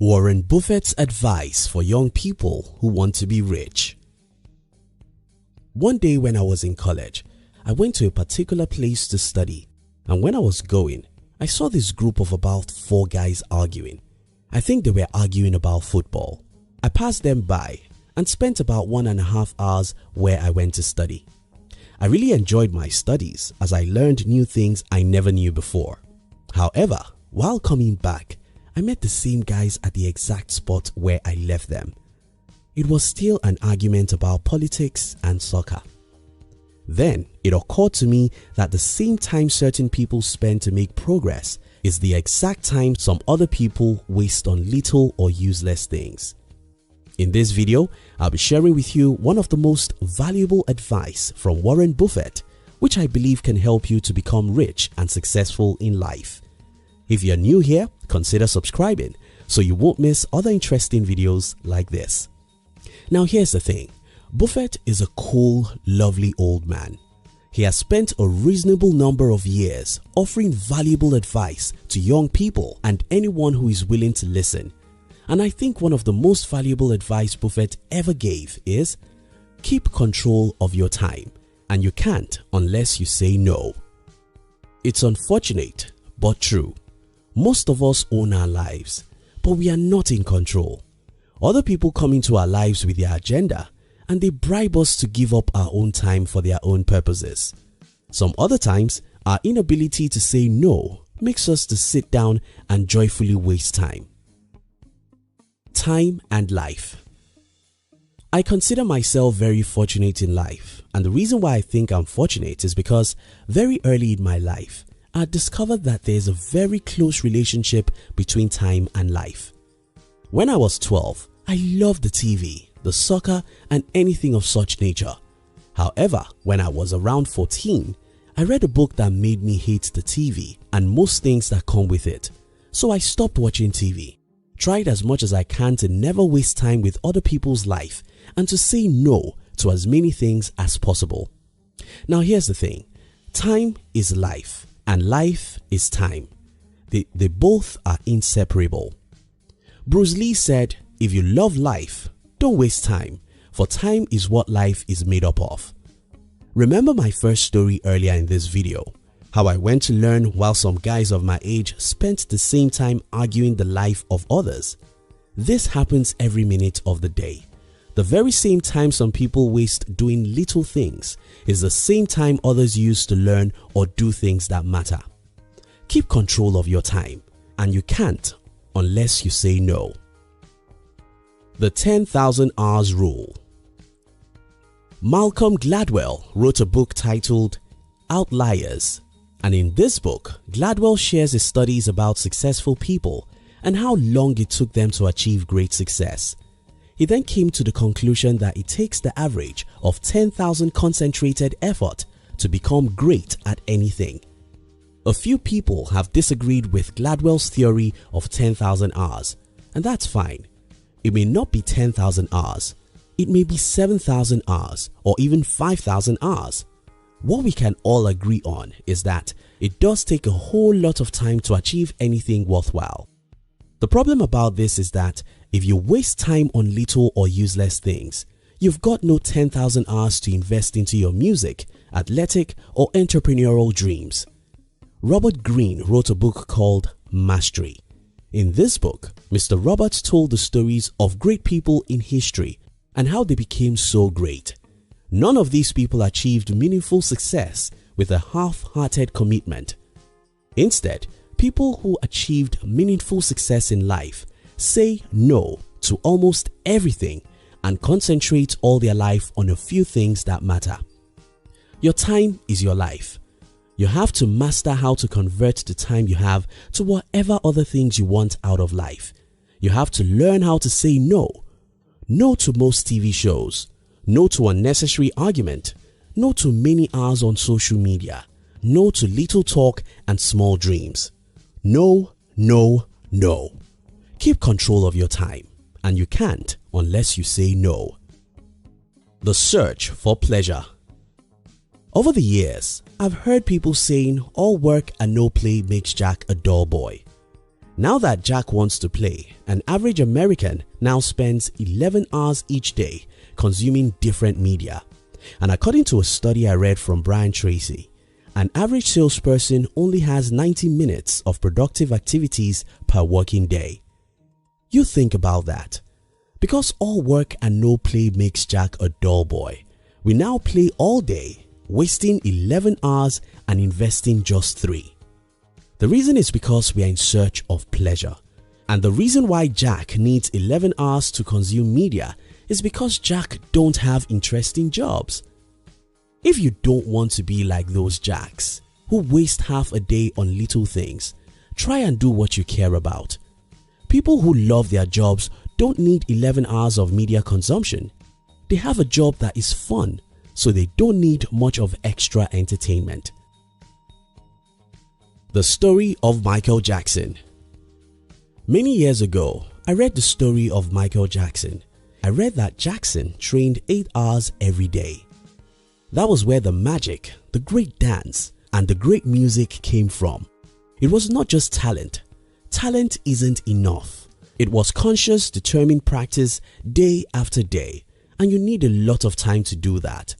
Warren Buffett's advice for young people who want to be rich. One day when I was in college, I went to a particular place to study, and when I was going, I saw this group of about 4 guys arguing. I think they were arguing about football. I passed them by and spent about 1.5 hours where I went to study. I really enjoyed my studies as I learned new things I never knew before. However, while coming back, I met the same guys at the exact spot where I left them. It was still an argument about politics and soccer. Then it occurred to me that the same time certain people spend to make progress is the exact time some other people waste on little or useless things. In this video, I'll be sharing with you one of the most valuable advice from Warren Buffett, which I believe can help you to become rich and successful in life. If you're new here, consider subscribing so you won't miss other interesting videos like this. Now here's the thing, Buffett is a cool, lovely old man. He has spent a reasonable number of years offering valuable advice to young people and anyone who is willing to listen. And I think one of the most valuable advice Buffett ever gave is, keep control of your time, and you can't unless you say no. It's unfortunate but true. Most of us own our lives, but we are not in control. Other people come into our lives with their agenda and they bribe us to give up our own time for their own purposes. Some other times, our inability to say no makes us to sit down and joyfully waste time. Time and life. I consider myself very fortunate in life, and the reason why I think I'm fortunate is because very early in my life, I discovered that there's a very close relationship between time and life. When I was 12, I loved the TV, the soccer and anything of such nature. However, when I was around 14, I read a book that made me hate the TV and most things that come with it. So I stopped watching TV, tried as much as I can to never waste time with other people's life and to say no to as many things as possible. Now here's the thing, time is life. And life is time. They both are inseparable. Bruce Lee said, if you love life, don't waste time, for time is what life is made up of. Remember my first story earlier in this video, how I went to learn while some guys of my age spent the same time arguing the life of others. This happens every minute of the day. The very same time some people waste doing little things is the same time others use to learn or do things that matter. Keep control of your time, and you can't unless you say no. The 10,000 Hours Rule. Malcolm Gladwell wrote a book titled Outliers, and in this book, Gladwell shares his studies about successful people and how long it took them to achieve great success. He then came to the conclusion that it takes the average of 10,000 concentrated effort to become great at anything. A few people have disagreed with Gladwell's theory of 10,000 hours, and that's fine. It may not be 10,000 hours, it may be 7,000 hours or even 5,000 hours. What we can all agree on is that it does take a whole lot of time to achieve anything worthwhile. The problem about this is that if you waste time on little or useless things, you've got no 10,000 hours to invest into your music, athletic or entrepreneurial dreams. Robert Greene wrote a book called Mastery. In this book, Mr. Roberts told the stories of great people in history and how they became so great. None of these people achieved meaningful success with a half-hearted commitment. Instead, people who achieved meaningful success in life say no to almost everything and concentrate all their life on a few things that matter. Your time is your life. You have to master how to convert the time you have to whatever other things you want out of life. You have to learn how to say no. No to most TV shows. No to unnecessary argument. No to many hours on social media. No to little talk and small dreams. No, no, no. Keep control of your time, and you can't unless you say no. The search for pleasure. Over the years, I've heard people saying all work and no play makes Jack a dull boy. Now that Jack wants to play, an average American now spends 11 hours each day consuming different media. And according to a study I read from Brian Tracy, an average salesperson only has 90 minutes of productive activities per working day. You think about that. Because all work and no play makes Jack a dull boy, we now play all day, wasting 11 hours and investing just 3. The reason is because we are in search of pleasure. And the reason why Jack needs 11 hours to consume media is because Jack don't have interesting jobs. If you don't want to be like those Jacks who waste half a day on little things, try and do what you care about. People who love their jobs don't need 11 hours of media consumption. They have a job that is fun, so they don't need much of extra entertainment. The story of Michael Jackson. Many years ago, I read the story of Michael Jackson. I read that Jackson trained 8 hours every day. That was where the magic, the great dance, and the great music came from. It was not just talent. Talent isn't enough. It was conscious, determined practice day after day, and you need a lot of time to do that.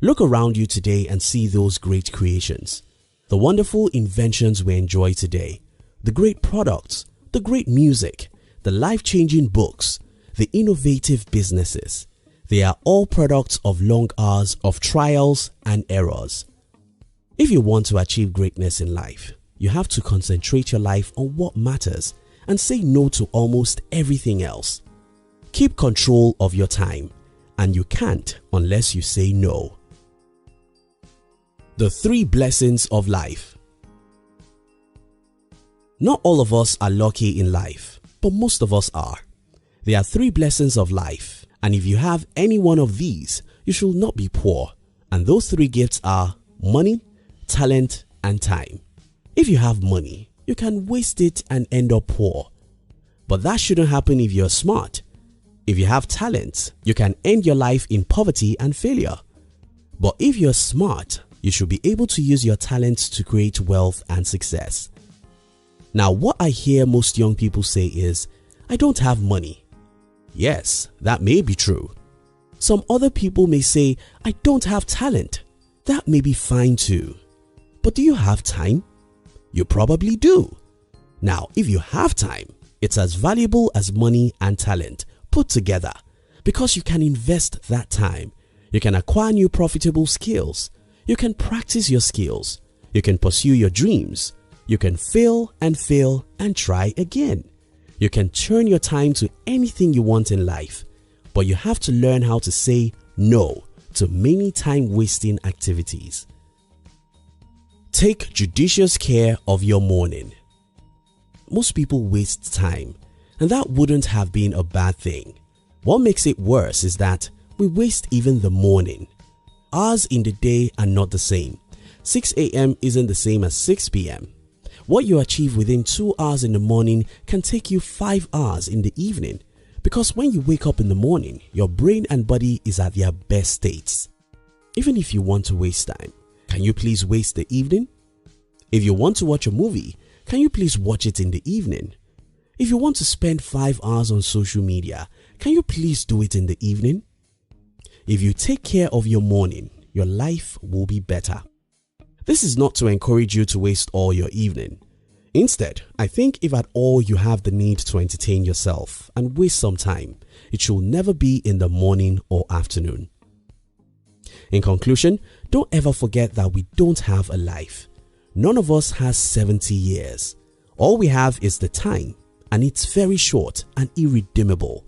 Look around you today and see those great creations. The wonderful inventions we enjoy today, the great products, the great music, the life-changing books, the innovative businesses. They are all products of long hours of trials and errors. If you want to achieve greatness in life, you have to concentrate your life on what matters and say no to almost everything else. Keep control of your time, and you can't unless you say no. The 3 blessings of life. Not all of us are lucky in life, but most of us are. There are 3 blessings of life, and if you have any one of these, you should not be poor. And those 3 gifts are money, talent, and time. If you have money, you can waste it and end up poor. But that shouldn't happen if you're smart. If you have talent, you can end your life in poverty and failure. But if you're smart, you should be able to use your talents to create wealth and success. Now, what I hear most young people say is, I don't have money. Yes, that may be true. Some other people may say, I don't have talent. That may be fine too. But do you have time? You probably do. Now, if you have time, it's as valuable as money and talent put together, because you can invest that time. You can acquire new profitable skills. You can practice your skills. You can pursue your dreams. You can fail and try again. You can turn your time to anything you want in life, but you have to learn how to say no to many time-wasting activities. Take judicious care of your morning. Most people waste time, and that wouldn't have been a bad thing. What makes it worse is that we waste even the morning. Hours in the day are not the same. 6 a.m. isn't the same as 6 p.m. What you achieve within 2 hours in the morning can take you 5 hours in the evening, because when you wake up in the morning, your brain and body is at their best states. Even if you want to waste time, can you please waste the evening? If you want to watch a movie, can you please watch it in the evening? If you want to spend 5 hours on social media, can you please do it in the evening? If you take care of your morning, your life will be better. This is not to encourage you to waste all your evening. Instead, I think if at all you have the need to entertain yourself and waste some time, it should never be in the morning or afternoon. In conclusion, don't ever forget that we don't have a life. None of us has 70 years. All we have is the time, and it's very short and irredeemable.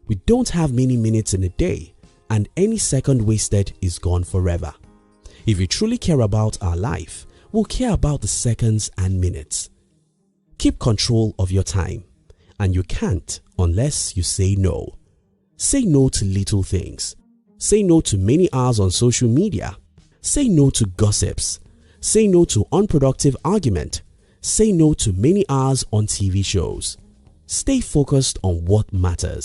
We don't have many minutes in a day, and any second wasted is gone forever. If we truly care about our life, we'll care about the seconds and minutes. Keep control of your time, and you can't unless you say no. Say no to little things. Say no to many hours on social media. Say no to gossips. Say no to unproductive argument. Say no to many hours on TV shows. Stay focused on what matters.